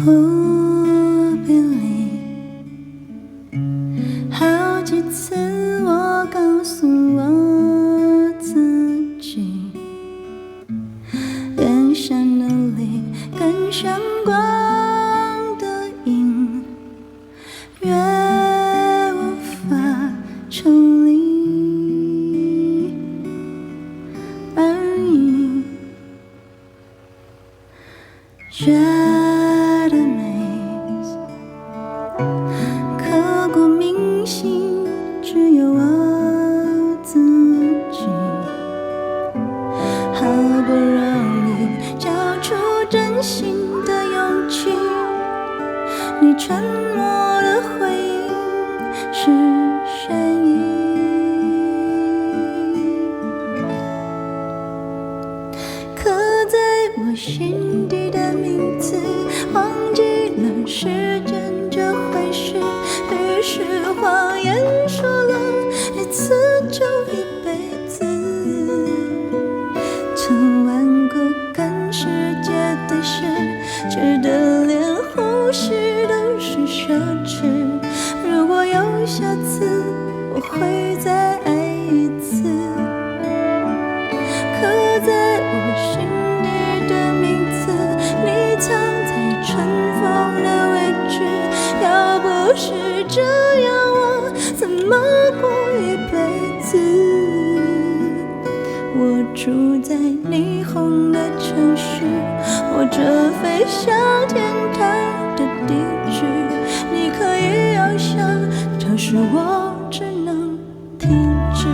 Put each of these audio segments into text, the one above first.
我别离，好几次我告诉我自己，越想努力跟上光的影，越无法抽离而已。觉得美，刻骨铭心，只有我自己。好不容易交出真心的勇气，你沉默的回应是善意。刻在我心底的名字，忘记了时间这回事，于是谎言说了一次就一辈子。曾玩过跟世界对视，觉得连呼吸都是奢侈。如果有下次，我会再爱一次。刻在我心底的名字，你藏在尘封的位置。要不是这样，我怎么过一辈子？我住在霓虹的城市，我这飞向天堂的地址。你可以翱翔，这时我只能停止。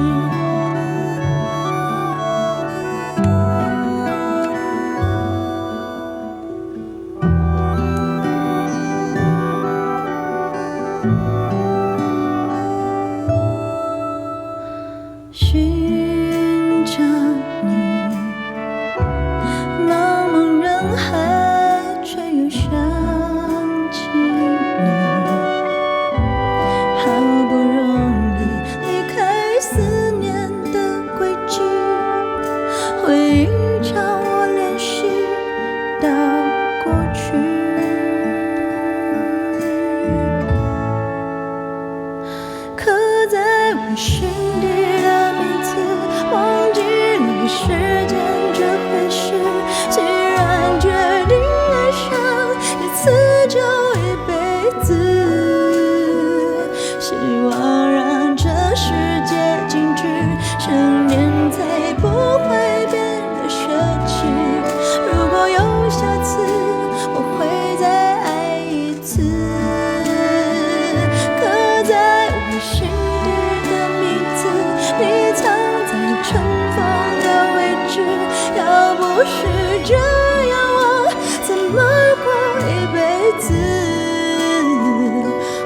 寻找你，茫茫人海，却又想起你。好不容易离开思念的轨迹，回忆叫我联系到过去。刻在我心底的名字，忘记了时间这回事。既然决定爱上一次就一辈子，希望让这世界静止，想念才不会变得奢侈。如果有下次，我会再爱一次。刻在我心底的名字，你藏在尘封的位置。要不是这样，我怎么过一辈子？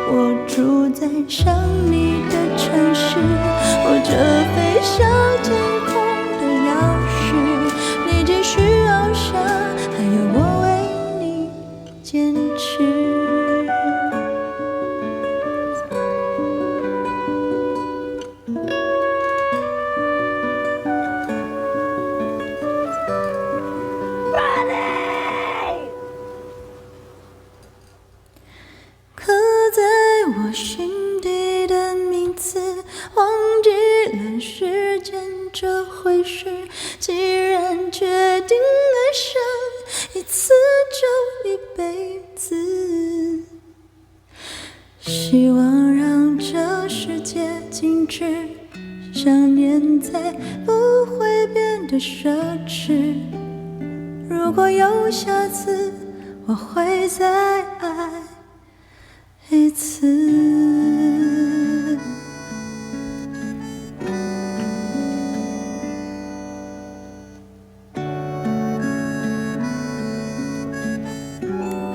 我住在想你的城市，我这飞向天空的钥匙。你继续翱翔，还有我为你坚持。刻在我心底的名字，忘记了时间这回事。既然决定爱上一次就一辈子，希望让这世界静止，想念才不会变得奢侈。如果有下次，我会再爱一次。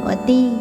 我弟